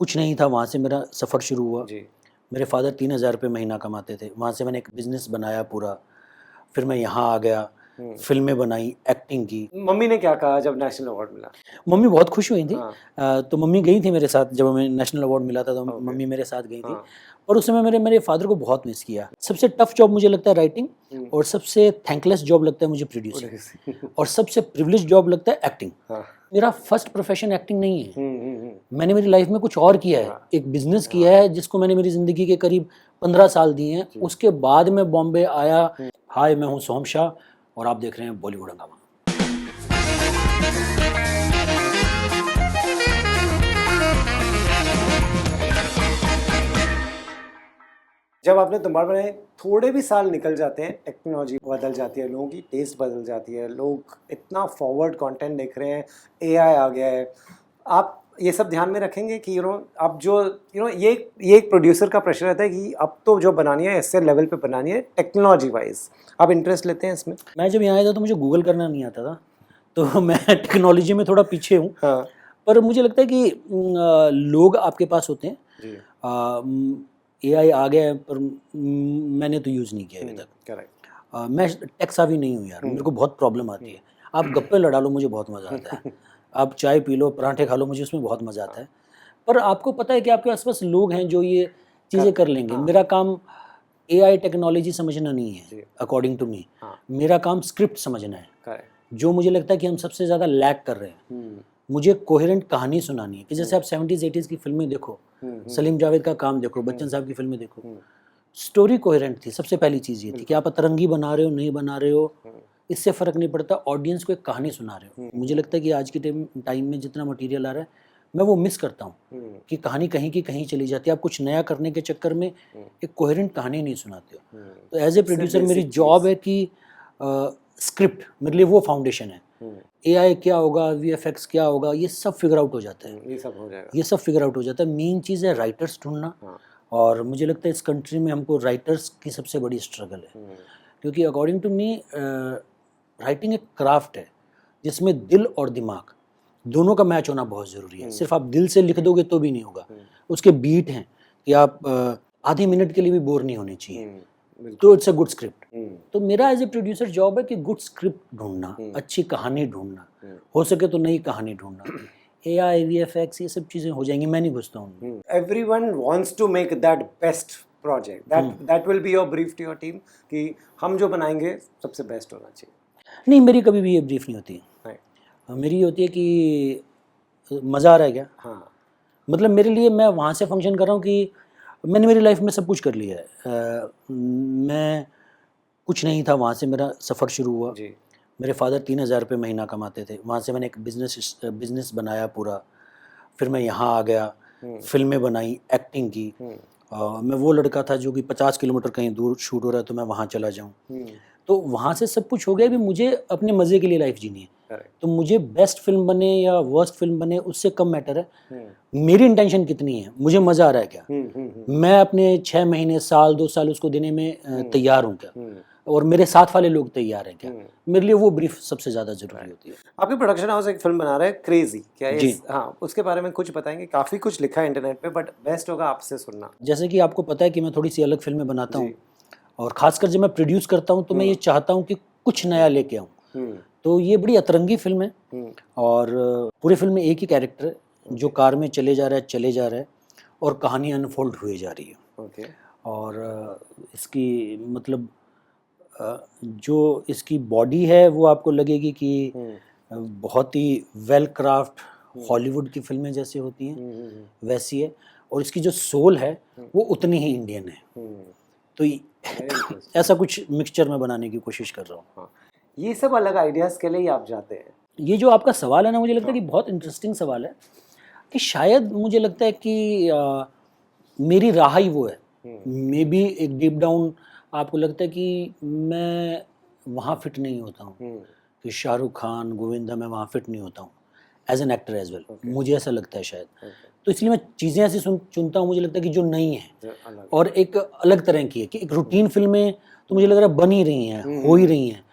कुछ नहीं था, वहाँ से मेरा सफ़र शुरू हुआ। जी। मेरे फ़ादर 3,000 रुपये महीना कमाते थे, वहाँ से मैंने एक बिज़नेस बनाया पूरा। फिर मैं यहाँ आ गया, फ़िल्में बनाई, एक्टिंग की। मम्मी ने क्या कहा जब नेशनल अवार्ड मिला? मम्मी बहुत खुश हुई थी। हाँ। तो मम्मी गई थी मेरे साथ जब हमें नेशनल अवार्ड मिला था, तो ओके। मम्मी मेरे साथ गई थी। हाँ। और उस समय मेरे मेरे फ़ादर को बहुत मिस किया। सबसे टफ़ जॉब मुझे लगता है राइटिंग, और सबसे थैंकलेस जॉब लगता है मुझे प्रोड्यूसिंग, और सबसे प्रिविलेज्ड जॉब लगता है एक्टिंग। हाँ। मेरा फर्स्ट प्रोफ़ेशन एक्टिंग नहीं है। हम्म। मैंने मेरी लाइफ में कुछ और किया है, हाँ। एक बिज़नेस किया है जिसको मैंने मेरी ज़िंदगी के करीब 15 साल दिए हैं। उसके बाद मैं बॉम्बे आया। हाय, मैं हूँ सोहम शाह और आप देख रहे हैं बॉलीवुड हंगामा। जब आपने तुम्बाड़ बनाए, थोड़े भी साल निकल जाते हैं, टेक्नोलॉजी बदल जाती है, लोगों की टेस्ट बदल जाती है, लोग इतना फॉरवर्ड कंटेंट देख रहे हैं, एआई आ गया है। आप ये सब ध्यान में रखेंगे कि अब जो ये एक प्रोड्यूसर का प्रेशर रहता है कि अब तो जो बनानी है ऐसे लेवल पे बनानी है टेक्नोलॉजी वाइज। आप इंटरेस्ट लेते हैं इसमें? मैं जब यहाँ आया था तो मुझे गूगल करना नहीं आता था, तो मैं टेक्नोलॉजी में थोड़ा पीछे हूँ। हाँ। पर मुझे लगता है कि लोग आपके पास होते हैं। जी। एआई आ गया है, पर मैंने तो यूज़ नहीं किया अभी तक। करेक्ट। मैं टेक सावी नहीं हूँ यार, मेरे को बहुत प्रॉब्लम आती है। आप गप्पे लड़ा लो, मुझे बहुत मज़ा आता है। आप चाय पी लो, पराठे खा लो, मुझे उसमें बहुत मज़ा आता है। पर आपको पता है कि आपके आसपास लोग हैं जो ये चीज़ें कर लेंगे। मेरा काम एआई टेक्नोलॉजी समझना नहीं है, अकॉर्डिंग टू मी। मेरा काम स्क्रिप्ट समझना है, करेक्ट। जो मुझे लगता है कि हम सबसे ज़्यादा लैग कर रहे हैं। मुझे कोहेरेंट कहानी सुनानी है, कि जैसे आप 70s 80s की फिल्में देखो, सलीम जावेद का काम देखो, बच्चन साहब की फिल्में देखो, स्टोरी कोहेरेंट थी। सबसे पहली चीज़ ये थी कि आप अतरंगी बना रहे हो नहीं बना रहे हो, इससे फ़र्क नहीं पड़ता, ऑडियंस को एक कहानी सुना रहे हो। मुझे लगता है कि आज के टाइम में जितना मटेरियल आ रहा है, मैं वो मिस करता हूँ कि कहानी कहीं की कहीं चली जाती है। आप कुछ नया करने के चक्कर में एक कोहेरेंट कहानी नहीं सुनाते हो। तो एज ए प्रोड्यूसर मेरी जॉब है कि स्क्रिप्ट मेरे लिए वो फाउंडेशन है। एआई क्या होगा, वीएफएक्स क्या होगा, ये सब फिगर आउट हो जाता है। ये सब हो जाएगा। ये सब फिगर आउट हो जाता है। मेन चीज़ है राइटर्स ढूंढना। और मुझे लगता है इस कंट्री में हमको राइटर्स की सबसे बड़ी स्ट्रगल है, क्योंकि अकॉर्डिंग टू मी राइटिंग एक क्राफ्ट है जिसमें दिल और दिमाग दोनों का मैच होना बहुत ज़रूरी है। सिर्फ आप दिल से लिख दोगे तो भी नहीं होगा। उसके बीट हैं कि आप आधे मिनट के लिए भी बोर नहीं होने चाहिए, तो इट्स अ गुड स्क्रिप्ट। तो मेरा एज ए प्रोड्यूसर जॉब है कि गुड स्क्रिप्ट ढूंढना, अच्छी कहानी ढूंढना, हो सके तो नई कहानी ढूंढना। एआई वीएफएक्स ये सब चीज़ें हो जाएंगी, मैं नहीं घुसता हूँ। Everyone wants to make that best project. That will be your brief to your team कि हम जो बनाएंगे सबसे बेस्ट होना चाहिए। नहीं, मेरी कभी भी ये ब्रीफ नहीं होती। मेरी ये होती है कि मज़ा आ रहा है क्या। हाँ। मतलब मेरे लिए, मैं वहाँ से फंक्शन कर रहा हूँ कि मैंने मेरी लाइफ में सब कुछ कर लिया है। मैं कुछ नहीं था, वहाँ से मेरा सफ़र शुरू हुआ। जी। मेरे फ़ादर 3,000 रुपये महीना कमाते थे, वहाँ से मैंने एक बिज़नेस बनाया पूरा। फिर मैं यहाँ आ गया, फ़िल्में बनाई, एक्टिंग की। मैं वो लड़का था जो कि 50 किलोमीटर कहीं दूर शूट हो रहा है तो मैं वहाँ चला जाऊँ। तो वहाँ से सब कुछ हो गया। भी मुझे अपने मज़े के लिए लाइफ जीनी है। तो मुझे बेस्ट फिल्म बने या वर्स्ट फिल्म बने उससे कम मैटर है। मेरी इंटेंशन कितनी है, मुझे मज़ा आ रहा है क्या, मैं अपने 6 महीने, साल, 2 साल उसको देने में तैयार हूँ क्या, और मेरे साथ वाले लोग तैयार हैं क्या। मेरे लिए वो ब्रीफ सबसे ज़्यादा ज़रूरी होती है। आपके प्रोडक्शन हाउस एक फिल्म बना रहा है, क्रेजी, क्या ये? जी। हाँ, उसके बारे में कुछ बताएंगे? काफ़ी कुछ लिखा है इंटरनेट पे, बट बेस्ट होगा आपसे सुनना। जैसे कि आपको पता है कि मैं थोड़ी सी अलग फिल्में बनाता हूँ, और ख़ासकर जब मैं प्रोड्यूस करता हूँ तो मैं ये चाहता हूँ कि कुछ नया लेके आऊँ। तो ये बड़ी अतरंगी फिल्म है, और पूरी फिल्म में एक ही कैरेक्टर है जो कार में चले जा रहा है और कहानी अनफोल्ड हुई जा रही है। और इसकी मतलब जो इसकी बॉडी है वो आपको लगेगी कि बहुत ही वेल क्राफ्ट हॉलीवुड की फिल्में जैसे होती हैं वैसी है, और इसकी जो सोल है वो उतनी ही इंडियन है। तो ऐसा कुछ मिक्सचर में बनाने की कोशिश कर रहा हूँ। हाँ, ये सब अलग आइडियाज़ के लिए ही आप जाते हैं। ये जो आपका सवाल है ना, मुझे लगता है कि बहुत इंटरेस्टिंग सवाल है, कि शायद मुझे लगता है कि मेरी राह ही वो है। मे बी एक डीप डाउन आपको लगता है कि मैं वहाँ फिट नहीं होता हूँ, कि शाहरुख खान, गोविंदा, मैं वहाँ फिट नहीं होता हूँ as an actor as well. मुझे ऐसा लगता है शायद। तो इसलिए मैं चीज़ें ऐसी चुनता हूँ, मुझे लगता है कि जो नई है और एक अलग तरह की है। कि एक रूटीन फिल्में तो मुझे लग रहा है बन ही रही हैं, हो ही रही हैं,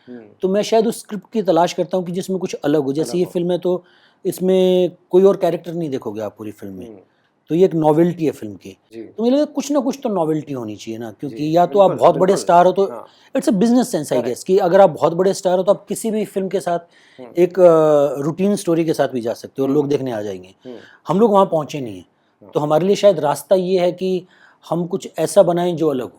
तो मैं शायद उस स्क्रिप्ट की तलाश करता हूँ कि जिसमें कुछ अलग हो। जैसे ये फिल्म है तो इसमें कोई और कैरेक्टर नहीं देखोगे आप पूरी फिल्म में, तो ये एक नॉवेल्टी है फिल्म की। जी तो मुझे लगता है कुछ ना कुछ तो नॉवेल्टी होनी चाहिए ना, क्योंकि जी, या तो आप बिल्कुल बहुत बड़े बिल्कुल। स्टार हो तो हाँ it's a business sense I guess, कि अगर आप बहुत बड़े स्टार हो तो आप किसी भी फिल्म के साथ हम्म, एक रूटीन स्टोरी के साथ भी जा सकते हो और लोग देखने आ जाएंगे। हम्म, हम लोग वहाँ पहुँचे नहीं हैं, तो हमारे लिए शायद रास्ता ये है कि हम कुछ ऐसा बनाएं जो अलग हो।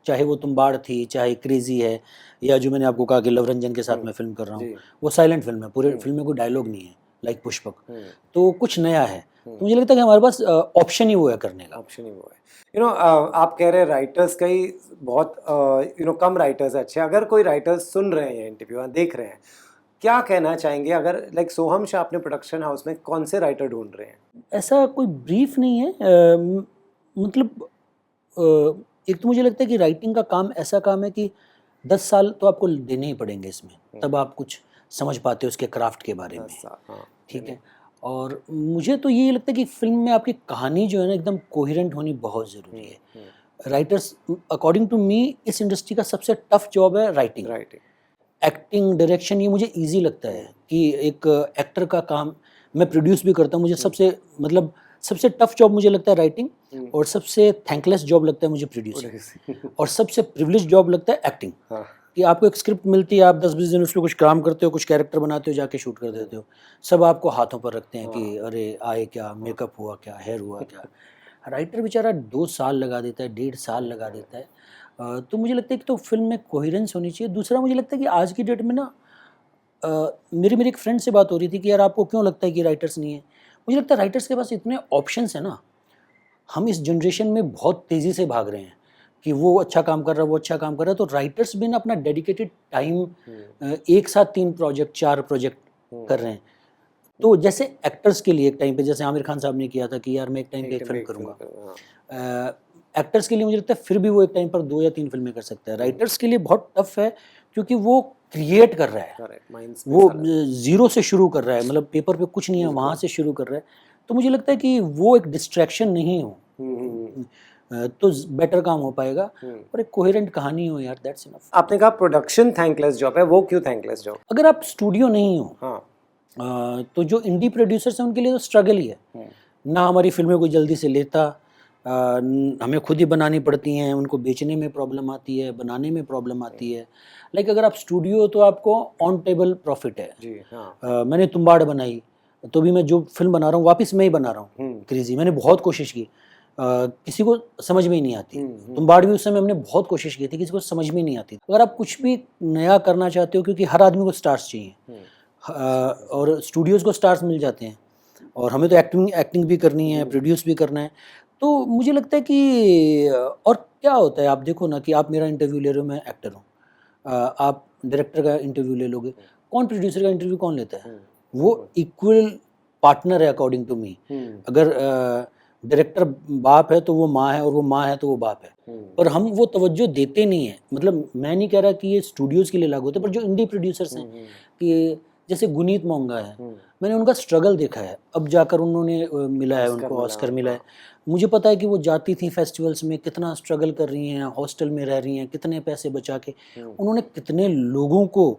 चाहे वो तुम्बाड़ थी, चाहे क्रेजी है, या जो मैंने आपको कहा कि लव रंजन के साथ मैं फिल्म कर रहा हूँ, जी वो साइलेंट फिल्म है, पूरे फिल्म में कोई डायलॉग नहीं है, लाइक पुष्पक। हम्म, तो कुछ नया है, तो मुझे लगता है कि हमारे पास ऑप्शन ही वो है करने का। ऑप्शन ही वो है। आप कह रहे हैं राइटर्स का ही बहुत कम राइटर्स अच्छे। अगर कोई राइटर्स सुन रहे हैं, इंटरव्यू देख रहे हैं, क्या कहना चाहेंगे? अगर लाइक सोहम शाह अपने प्रोडक्शन हाउस में कौन से राइटर ढूंढ रहे हैं? ऐसा कोई ब्रीफ नहीं है, मतलब एक तो मुझे लगता है कि राइटिंग का काम ऐसा काम है कि 10 साल तो आपको देने ही पड़ेंगे इसमें, तब आप कुछ समझ पाते हो उसके क्राफ्ट के बारे में। 10 साल, हाँ ठीक है। और मुझे तो ये लगता है कि फिल्म में आपकी कहानी जो है ना एकदम कोहेरेंट होनी बहुत ज़रूरी है। राइटर्स, अकॉर्डिंग टू मी, इस इंडस्ट्री का सबसे टफ जॉब है राइटिंग। राइटिंग एक्टिंग, डायरेक्शन ये मुझे इजी लगता है कि एक एक्टर का काम, मैं प्रोड्यूस भी करता हूँ, मुझे सबसे मतलब सबसे टफ जॉब मुझे लगता है राइटिंग, और सबसे थैंकलेस जॉब लगता है मुझे प्रोड्यूसिंग, और सबसे प्रिविलेज जॉब लगता है एक्टिंग। हाँ कि आपको एक स्क्रिप्ट मिलती है, आप 10-20 दिन उसमें कुछ काम करते हो, कुछ कैरेक्टर बनाते हो, जाके शूट कर देते हो, सब आपको हाथों पर रखते हैं कि अरे आए क्या, मेकअप हुआ क्या, हेयर हुआ क्या। राइटर बेचारा 2 साल लगा देता है, 1.5 साल लगा देता है। तो मुझे लगता है कि तो फिल्म में कोहेरेंस होनी चाहिए। दूसरा मुझे लगता है कि आज की डेट में ना, मेरी एक फ्रेंड से बात हो रही थी कि यार आपको क्यों लगता है कि राइटर्स नहीं है। मुझे लगता है राइटर्स के पास इतने ऑप्शंस हैं ना, हम इस जनरेशन में बहुत तेज़ी से भाग रहे हैं कि वो अच्छा काम कर रहा है, वो अच्छा काम कर रहा है, तो राइटर्स भी ना अपना डेडिकेटेड टाइम एक साथ 3 प्रोजेक्ट 4 प्रोजेक्ट कर रहे हैं। तो जैसे एक्टर्स के लिए एक टाइम पे, जैसे आमिर खान साहब ने किया था कि यार मैं एक टाइम पे एक फिल्म करूँगा, एक्टर्स के लिए मुझे लगता है फिर भी वो एक टाइम पर 2 या 3 फिल्में कर सकता है। राइटर्स के लिए बहुत टफ है, क्योंकि वो क्रिएट कर रहा है, वो ज़ीरो से शुरू कर रहा है, मतलब पेपर पे कुछ नहीं है, वहाँ से शुरू कर रहा है। तो मुझे लगता है कि वो एक डिस्ट्रैक्शन नहीं हो, तो बेटर काम हो पाएगा, और एक कोहेरेंट कहानी हो यार, दैट्स इनफ। आपने कहा प्रोडक्शन थैंकलेस जॉब है, वो क्यों थैंकलेस जॉब? अगर आप स्टूडियो नहीं हो, हाँ तो जो इंडी प्रोड्यूसर्स हैं उनके लिए तो स्ट्रगल ही है। ना हमारी फिल्में कोई जल्दी से लेता, हमें खुद ही बनानी पड़ती हैं, उनको बेचने में प्रॉब्लम आती है, बनाने में प्रॉब्लम आती है। लाइक अगर आप स्टूडियो हो तो आपको ऑन टेबल प्रॉफिट है। जी हाँ मैंने तुम्बाड़ बनाई, तो भी मैं जो फिल्म बना रहा हूँ वापस मैं ही बना रहा हूँ, क्रेजी। मैंने बहुत कोशिश की, किसी को समझ में ही नहीं आती। तुम्बाड़ भी उस समय हमने बहुत कोशिश की थी, किसी को समझ में नहीं आती। अगर आप कुछ भी नया करना चाहते हो, क्योंकि हर आदमी को स्टार्स चाहिए, और स्टूडियोज़ को स्टार्स मिल जाते हैं, और हमें तो एक्टिंग भी करनी है, प्रोड्यूस भी करना है। तो मुझे लगता है कि और क्या होता है, आप देखो ना कि आप मेरा इंटरव्यू ले रहे हो, मैं एक्टर हूँ, आप डायरेक्टर का इंटरव्यू ले लोगे, कौन प्रोड्यूसर का इंटरव्यू कौन लेता है? वो इक्वल पार्टनर है अकॉर्डिंग टू मी। अगर डायरेक्टर बाप है तो वो माँ है, और वो माँ है तो वो बाप है, पर हम वो तवज्जो देते नहीं है। मतलब मैं नहीं कह रहा कि ये स्टूडियोज़ के लिए लागू होता है, पर जो इंडी प्रोड्यूसर्स हैं, कि जैसे गुनीत मोंगा है, मैंने उनका स्ट्रगल देखा है, अब जाकर उन्होंने मिला है, उनको ऑस्कर मिला है। मुझे पता है कि वो जाती थी फेस्टिवल्स में, कितना स्ट्रगल कर रही हैं, हॉस्टल में रह रही हैं, कितने पैसे बचा के, उन्होंने कितने लोगों को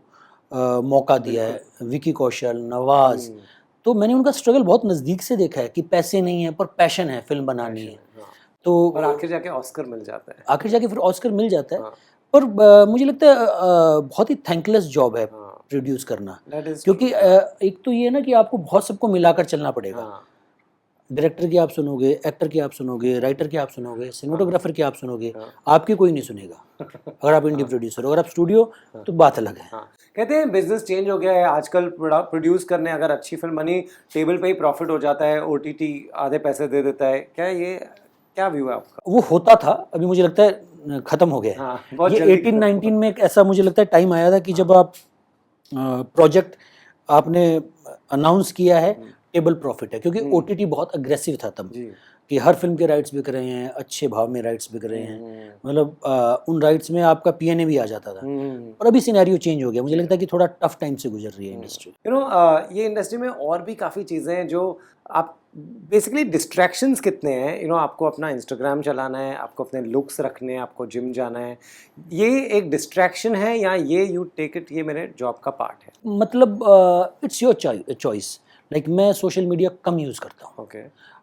मौका दिया है, विकी कौशल, नवाज। तो मैंने उनका स्ट्रगल बहुत नज़दीक से देखा है कि पैसे नहीं है पर पैशन है, फिल्म बनानी है। तो और आखिर जाके ऑस्कर मिल जाता है, आखिर जाके फिर ऑस्कर मिल जाता है। पर मुझे लगता है बहुत ही थैंकलेस जॉब है प्रोड्यूस करना, क्योंकि एक तो ये है ना कि आपको बहुत सबको मिलाकर चलना पड़ेगा। डायरेक्टर की आप सुनोगे, एक्टर की आप सुनोगे, राइटर की आप सुनोगे, सिनेमेटोग्राफर की आप सुनोगे, आपकी कोई नहीं सुनेगा अगर आप इंडी प्रोड्यूसर हो। अगर आप स्टूडियो, तो बात अलग है। कहते हैं बिजनेस चेंज हो गया है आजकल, प्रोड्यूस करने अगर अच्छी फिल्म बनी, टेबल पे ही प्रॉफिट हो जाता है, ओटीटी आधे पैसे दे देता है। क्या व्यू है आपका? वो होता था, अभी मुझे लगता है खत्म हो गया है। ये 18-19 में एक ऐसा मुझे लगता है टाइम आया था कि जब आप प्रोजेक्ट आपने अनाउंस किया है, टेबल प्रॉफिट है, क्योंकि ओटीटी बहुत अग्रेसिव था तब, कि हर फिल्म के राइट्स बिक रहे हैं, अच्छे भाव में राइट्स बिक रहे हैं, मतलब उन राइट्स में आपका पीएनए भी आ जाता था। और अभी सिनेरियो चेंज हो गया, मुझे लगता है कि थोड़ा टफ टाइम से गुजर रही है इंडस्ट्री। ये इंडस्ट्री में और भी काफ़ी चीज़ें हैं जो आप बेसिकली डिस्ट्रैक्शंस कितने हैं। आपको अपना इंस्टाग्राम चलाना है, आपको अपने लुक्स रखने हैं, आपको जिम जाना है, ये एक डिस्ट्रैक्शन है या ये यू टेक इट, ये मेरे जॉब का पार्ट है? मतलब इट्स योर चॉइस। लाइक मैं सोशल मीडिया कम यूज़ करता हूँ। ओके।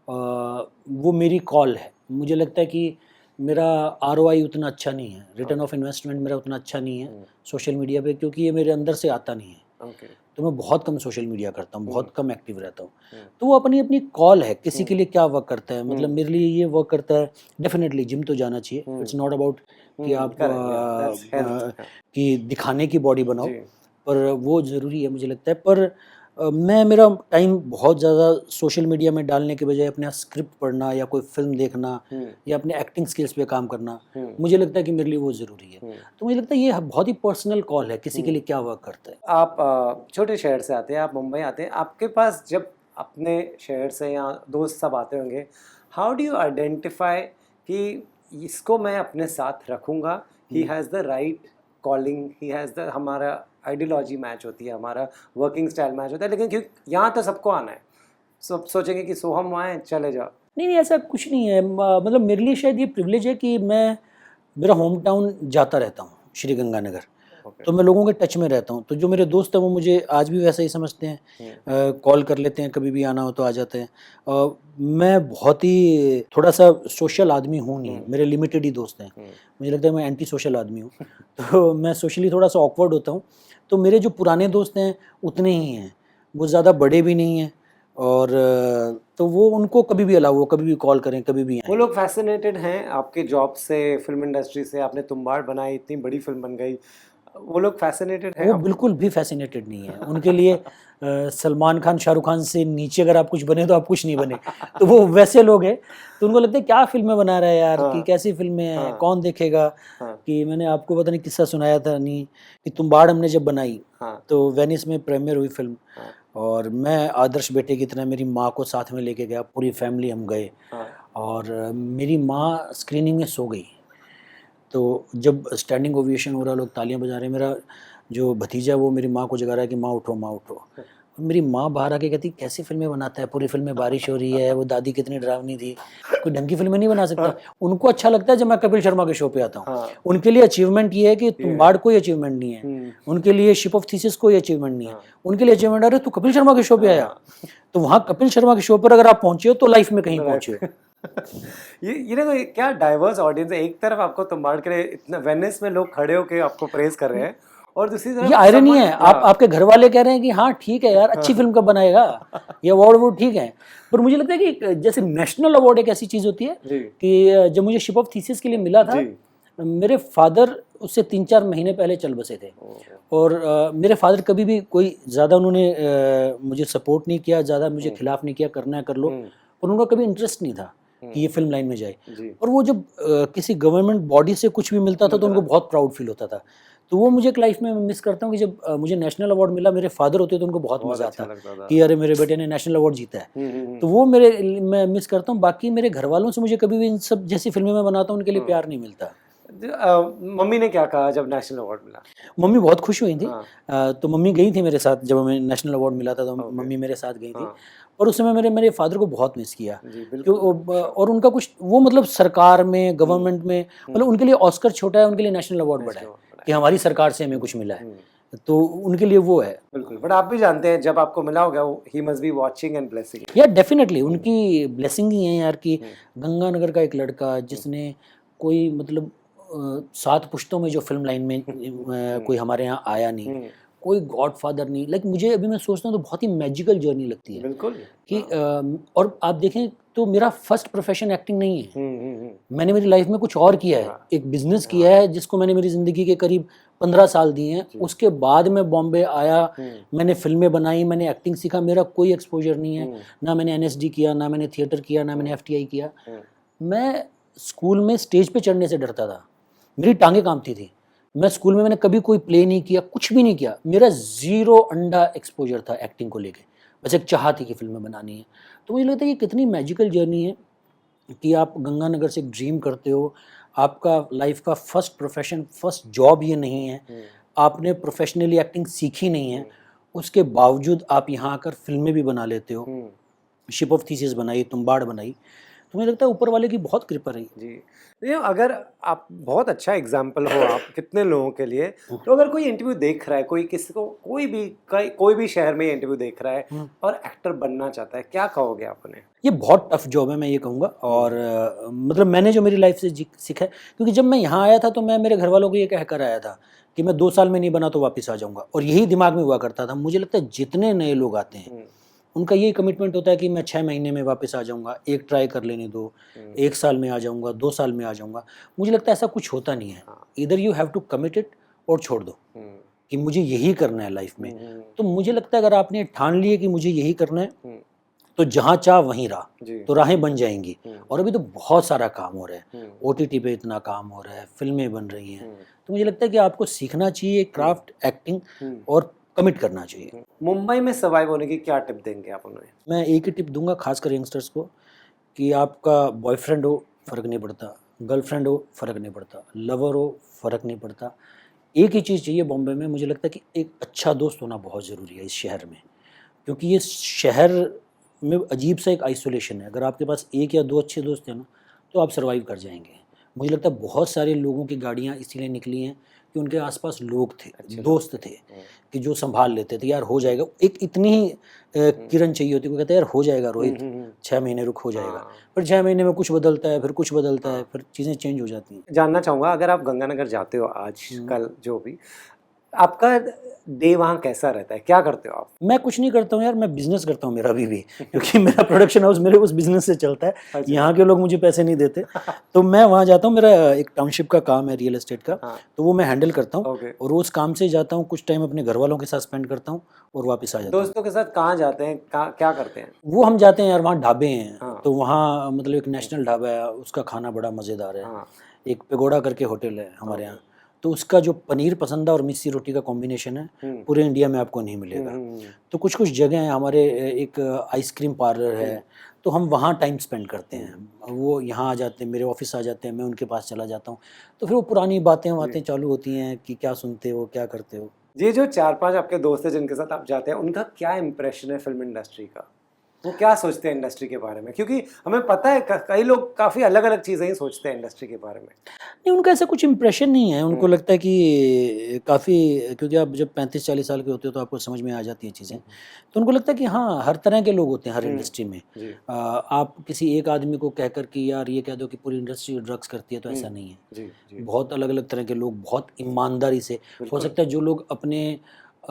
वो मेरी कॉल है। मुझे लगता है कि मेरा ROI उतना अच्छा नहीं है, रिटर्न ऑफ इन्वेस्टमेंट मेरा उतना अच्छा नहीं है सोशल मीडिया पे, क्योंकि ये मेरे अंदर से आता नहीं है। ओके। तो मैं बहुत कम सोशल मीडिया करता हूँ, बहुत कम एक्टिव रहता हूँ। तो वो अपनी अपनी कॉल है, किसी के लिए क्या वर्क करता है। मतलब मेरे लिए ये वर्क करता है, डेफिनेटली जिम तो जाना चाहिए। इट्स नॉट अबाउट कि आप कि दिखाने की बॉडी बनाओ, पर वो ज़रूरी है मुझे लगता है। पर मैं मेरा टाइम बहुत ज़्यादा सोशल मीडिया में डालने के बजाय अपना स्क्रिप्ट पढ़ना या कोई फिल्म देखना या अपने एक्टिंग स्किल्स पे काम करना, मुझे लगता है कि मेरे लिए वो ज़रूरी है। तो मुझे लगता है ये बहुत ही पर्सनल कॉल है, किसी के लिए क्या वर्क करता है। आप छोटे शहर से आते हैं, आप मुंबई आते हैं, आपके पास जब अपने शहर से या दोस्त सब आते होंगे, हाउ डू यू आइडेंटिफाई कि इसको मैं अपने साथ रखूँगा, he has the right calling, he has the, हमारा आइडियोलॉजी मैच होती है, हमारा वर्किंग स्टाइल मैच होता है, लेकिन क्योंकि यहाँ तो सबको आना है, सब सोचेंगे कि सोहम आए चले जाओ। नहीं, ऐसा कुछ नहीं है। मतलब मेरे लिए शायद ये प्रिविलेज है कि मैं मेरा होम टाउन जाता रहता हूँ, श्री गंगानगर। तो मैं लोगों के टच में रहता हूँ। तो जो मेरे दोस्त हैं वो मुझे आज भी वैसा ही समझते हैं, कॉल कर लेते हैं, कभी भी आना हो तो आ जाते हैं। मैं बहुत ही थोड़ा सा सोशल आदमी हूँ नहीं, मेरे लिमिटेड ही दोस्त हैं। मुझे लगता है मैं एंटी सोशल आदमी हूँ। तो मैं सोशली थोड़ा सा ऑकवर्ड होता हूँ। तो मेरे जो पुराने दोस्त हैं उतने ही हैं, वो ज़्यादा बड़े भी नहीं हैं। और तो वो उनको कभी भी अलाउ हो, कभी भी कॉल करें, कभी भी वो लोग फैसिनेटेड हैं आपके जॉब से, फिल्म इंडस्ट्री से, आपने तुम्बाड़ बनाई, इतनी बड़ी फिल्म बन गई, वो लोग फैसिनेटेड हैं? वो बिल्कुल भी फैसिनेटेड नहीं है। उनके लिए सलमान खान, शाहरुख खान से नीचे अगर आप कुछ बने तो आप कुछ नहीं बने। तो वो वैसे लोग हैं। तो उनको लगता है क्या फिल्में बना रहा है यार, कि कैसी फिल्में हैं, कौन देखेगा। कि मैंने आपको पता नहीं किस्सा सुनाया था नहीं, कि तुम्बाड़ हमने जब बनाई तो वेनिस में प्रीमियर हुई फिल्म, और मैं आदर्श बेटे की तरह मेरी माँ को साथ में लेके गया, पूरी फैमिली हम गए। और मेरी माँ स्क्रीनिंग में सो गई। तो जब स्टैंडिंग ओवेशन हो रहा, लोग तालियां बजा रहे हैं, मेरा जो भतीजा वो मेरी माँ को जगा रहा है कि माँ उठो, माँ उठो। और मेरी माँ बाहर आके कहती कैसी फिल्में बनाता है, पूरी फिल्म में बारिश हो रही है, वो दादी कितनी डरावनी थी, कोई ढंग की फिल्में नहीं बना सकता। उनको अच्छा लगता है जब मैं कपिल शर्मा के शो पे आता हूँ। उनके लिए अचीवमेंट ये है कि तुम्बाड़ कोई अचीवमेंट नहीं है, उनके लिए शिप ऑफ थीसिस कोई अचीवमेंट नहीं है। उनके लिए अचीवमेंट, अरे तू कपिल शर्मा के शो पे आया। तो वहाँ कपिल शर्मा के शो पर अगर आप पहुंचे हो तो लाइफ में कहीं पहुंचे हो। ये देखो, ये क्या डाइवर्स ऑडियंस है। एक तरफ आपको तुम्बाड़ के लिए इतना वेनिस में लोग खड़े होके आपको प्रेज कर रहे हैं, और दूसरी तरफ ये आयरनी है। आपके घर वाले कह रहे हैं कि हाँ ठीक है यार, अच्छी फिल्म कब बनाएगा, ये अवार्ड वो ठीक है। पर मुझे लगता है कि जैसे नेशनल अवार्ड एक ऐसी चीज होती है कि जब मुझे शिप ऑफ थीसिस के लिए मिला था, मेरे फादर उससे 3-4 महीने पहले चल बसे थे। और मेरे फादर कभी भी कोई ज़्यादा उन्होंने मुझे सपोर्ट नहीं किया, ज़्यादा मुझे खिलाफ नहीं किया, करना है कर लो, और उनका कभी इंटरेस्ट नहीं था कि ये फिल्म लाइन में जाए। और वो जब किसी गवर्नमेंट बॉडी से कुछ भी मिलता था तो उनको बहुत प्राउड फील होता था। तो वो मुझे एक लाइफ में मिस करता हूँ कि जब मुझे नेशनल अवार्ड मिला, मेरे फादर होते तो उनको बहुत मजा आता कि अरे मेरे बेटे ने नेशनल अवार्ड जीता है। तो वो मैं मिस करता हूँ। बाकी मेरे घर वालों से मुझे कभी भी इन सब जैसी फिल्में मैं बनाता हूँ उनके लिए प्यार नहीं मिलता। मम्मी ने क्या कहा जब नेशनल अवार्ड मिला? मम्मी बहुत खुश हुई थी। तो मम्मी गई थी मेरे साथ, जब हमें नेशनल अवार्ड मिला था तो मम्मी मेरे साथ गई थी। और उस समय मेरे फादर को बहुत मिस किया। और उनका कुछ वो मतलब सरकार में, गवर्नमेंट में, मतलब उनके लिए ऑस्कर छोटा है, उनके लिए नेशनल अवार्ड बड़ा है कि हमारी सरकार से हमें कुछ मिला है। तो उनके लिए वो है। बिल्कुल। बट आप भी जानते हैं जब आपको मिला होगा, he must be watching and blessing. या डेफिनेटली उनकी ब्लेसिंग ही है यार, कि गंगानगर का एक लड़का जिसने कोई मतलब 7 पुश्तों में जो फिल्म लाइन में कोई हमारे यहाँ आया नहीं, कोई गॉडफादर नहीं। लाइक मुझे अभी मैं सोचता हूँ तो बहुत ही मैजिकल जर्नी लगती है। बिल्कुल। कि और आप देखें तो मेरा फर्स्ट प्रोफेशन एक्टिंग नहीं है। मैंने मेरी लाइफ में कुछ और किया है, एक बिजनेस किया है जिसको मैंने मेरी ज़िंदगी के करीब 15 साल दिए हैं। उसके बाद मैं बॉम्बे आया, मैंने फिल्में बनाई, मैंने एक्टिंग सीखा। मेरा कोई एक्सपोजर नहीं है, ना मैंने NSD किया, ना मैंने थिएटर किया, ना मैंने FTI किया। मैं स्कूल में स्टेज पे चढ़ने से डरता था, मेरी टांगें कांपती थी। मैं स्कूल में मैंने कभी कोई प्ले नहीं किया, कुछ भी नहीं किया। मेरा 0 अंडा एक्सपोजर था एक्टिंग को लेके, बस एक चाह थी कि फिल्में बनानी है। तो मुझे लगता है ये कितनी मैजिकल जर्नी है कि आप गंगानगर से एक ड्रीम करते हो, आपका लाइफ का फर्स्ट प्रोफेशन, फर्स्ट जॉब ये नहीं है, आपने प्रोफेशनली एक्टिंग सीखी नहीं है, उसके बावजूद आप यहाँ आकर फिल्में भी बना लेते हो। शिप ऑफ थीसिस बनाई, तुम्बाड़ बनाई। तो मुझे लगता है ऊपर वाले की बहुत कृपा रही। जी, ये अगर आप बहुत अच्छा एग्जाम्पल हो आप कितने लोगों के लिए, तो अगर कोई इंटरव्यू देख रहा है, कोई किसी को कोई भी शहर में इंटरव्यू देख रहा है और एक्टर बनना चाहता है, क्या कहोगे आप उन्हें? ये बहुत टफ जॉब है, मैं ये कहूँगा। और मतलब मैंने जो मेरी लाइफ से सीखा है, क्योंकि जब मैं यहाँ आया था तो मैं मेरे घर वालों को ये कह कर आया था कि मैं 2 साल में नहीं बना तो वापस आ जाऊँगा, और यही दिमाग में हुआ करता था। मुझे लगता है जितने नए लोग आते हैं उनका यही कमिटमेंट होता है कि मैं 6 महीने में वापस आ जाऊँगा, एक ट्राई कर लेने दो, 1 साल में आ जाऊँगा, 2 साल में आ जाऊँगा। मुझे लगता है ऐसा कुछ होता नहीं है। Either you have to commit it और छोड़ दो कि मुझे यही करना है लाइफ में। तो मुझे लगता है अगर आपने ठान लिए कि मुझे यही करना है, तो जहाँ चाह वहीं राह, तो राहें बन जाएंगी। और अभी तो बहुत सारा काम हो रहा है, OTT पे इतना काम हो रहा है, फिल्में बन रही हैं। तो मुझे लगता है कि आपको सीखना चाहिए क्राफ्ट, एक्टिंग, और कमिट करना चाहिए। मुंबई में सर्वाइव होने की क्या टिप देंगे आप उन्हें? मैं एक ही टिप दूंगा खासकर यंगस्टर्स को, कि आपका बॉयफ्रेंड हो फ़र्क नहीं पड़ता, गर्लफ्रेंड हो फ़र्क नहीं पड़ता, लवर हो फ़र्क नहीं पड़ता। एक ही चीज़ चाहिए बॉम्बे में, मुझे लगता है कि एक अच्छा दोस्त होना बहुत ज़रूरी है इस शहर में, क्योंकि ये शहर में अजीब सा एक आइसोलेशन है। अगर आपके पास 1 या 2 अच्छे दोस्त हैं ना, तो आप सर्वाइव कर जाएंगे। मुझे लगता है बहुत सारे लोगों की गाड़ियाँ इसीलिए निकली हैं कि उनके आसपास लोग थे, दोस्त थे, कि जो संभाल लेते थे, यार हो जाएगा। एक इतनी ही किरण चाहिए होती है, वो कहते हैं यार हो जाएगा रोहित, 6 महीने रुक, हो जाएगा। फिर 6 महीने में कुछ बदलता है, फिर कुछ बदलता है, फिर चीज़ें चेंज हो जाती हैं। जानना चाहूँगा, अगर आप गंगानगर जाते हो आज कल, जो भी आपका डे वहाँ कैसा रहता है, क्या करते हो आप? मैं कुछ नहीं करता हूँ यार, मैं बिजनेस करता हूँ मेरा अभी भी, क्योंकि मेरा प्रोडक्शन हाउस मेरे उस बिजनेस से चलता है। अच्छा। यहाँ के लोग मुझे पैसे नहीं देते, तो मैं वहाँ जाता हूँ। मेरा एक टाउनशिप का काम है, रियल एस्टेट का, तो वो मैं हैंडल करता हूँ। और उस काम से जाता हूँ, कुछ टाइम अपने घर वालों के साथ स्पेंड करता हूँ और वापस आ जाता हूँ। दोस्तों के साथ कहाँ जाते हैं, क्या करते हैं? वो हम जाते हैं यार, वहाँ ढाबे हैं, तो वहाँ मतलब एक नेशनल ढाबा है, उसका खाना बड़ा मज़ेदार है। एक पेगोडा करके होटल है हमारे यहाँ, तो उसका जो पनीर पसंदा और मिस्सी रोटी का कॉम्बिनेशन है, पूरे इंडिया में आपको नहीं मिलेगा। तो कुछ कुछ जगह हैं हमारे, एक आइसक्रीम पार्लर है, तो हम वहाँ टाइम स्पेंड करते हैं। वो यहाँ आ जाते हैं, मेरे ऑफिस आ जाते हैं, मैं उनके पास चला जाता हूँ, तो फिर वो पुरानी बातें चालू होती हैं कि क्या सुनते हो, क्या करते हो। ये जो 4-5 आपके दोस्त हैं जिनके साथ आप जाते हैं, उनका क्या इम्प्रेशन है फिल्म इंडस्ट्री का? वो क्या सोचते हैं इंडस्ट्री के बारे में? क्योंकि हमें पता है कई लोग काफ़ी अलग अलग चीज़ें ही सोचते हैं इंडस्ट्री के बारे में। नहीं, उनका ऐसा कुछ इम्प्रेशन नहीं है। उनको लगता है कि काफ़ी, क्योंकि आप जब 35-40 साल के होते हो तो आपको समझ में आ जाती हैं चीज़ें। तो उनको लगता है कि हाँ, हर तरह के लोग होते हैं हर इंडस्ट्री में। आप किसी एक आदमी को कहकर कि यार ये कह दो कि पूरी इंडस्ट्री ड्रग्स करती है, तो ऐसा नहीं है। बहुत अलग अलग तरह के लोग, बहुत ईमानदारी से, हो सकता है जो लोग अपने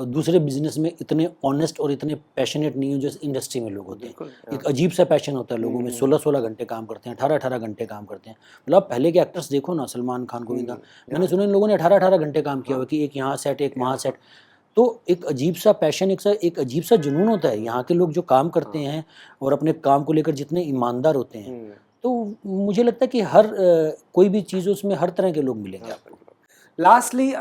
दूसरे बिजनेस में इतने ऑनेस्ट और इतने पैशनेट नहीं हो जैसे इंडस्ट्री में लोग होते हैं। एक अजीब सा पैशन होता है लोगों में, 16-16 घंटे काम करते हैं, 18-18 घंटे काम करते हैं। मतलब पहले के एक्टर्स देखो ना, सलमान खान, गोविंदा, मैंने सुना इन लोगों ने 18-18 घंटे काम किया हुआ, कि एक यहाँ सेट, एक वहाँ सेट। तो एक अजीब सा पैशन, एक अजीब सा जुनून होता है। यहाँ के लोग जो काम करते हैं और अपने काम को लेकर जितने ईमानदार होते हैं, तो मुझे लगता है कि हर कोई भी चीज़ उसमें हर तरह के लोग मिलेंगे आपको। लास्टली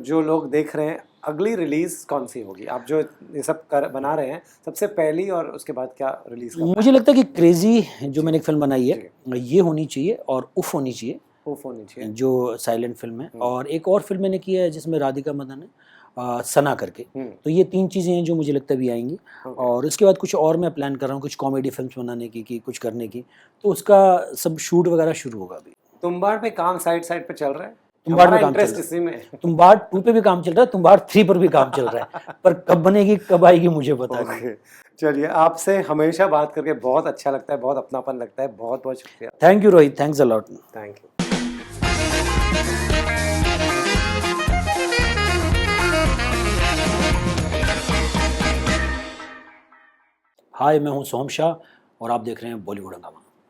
जो लोग देख रहे हैं, अगली रिलीज कौन सी होगी? आप जो ये सब बना रहे हैं, सबसे पहली और उसके बाद क्या रिलीज करना है? मुझे लगता है कि क्रेजी जो मैंने एक फिल्म बनाई है, ये होनी चाहिए, और उफ होनी चाहिए, जो साइलेंट फिल्म है। और एक और फिल्म मैंने की है जिसमें राधिका मदन है, सना करके। तो ये 3 चीज़ें हैं जो मुझे लगता है भी आएंगी। और उसके बाद कुछ और मैं प्लान कर रहा हूँ, कुछ कॉमेडी फिल्म्स बनाने की कुछ करने की, तो उसका सब शूट वगैरह शुरू होगा अभी। तुम्बाड़ पे काम साइड पे चल रहा है? तुम्बाड़ में काम चल रहा है, तुम्बाड़ 2 पे भी काम चल रहा है, तुम्बाड़ 3 पर भी काम चल रहा है, पर कब बनेगी, कब आएगी, मुझे पता नहीं। चलिए, आपसे हमेशा बात करके बहुत अच्छा लगता है, बहुत अपनापन लगता है। बहुत बहुत शुक्रिया। Thank you Rohit, thanks a lot. Thank you. Hi, मैं हूँ सोहम शाह और आप देख रहे हैं बॉलीवुड हंगामा।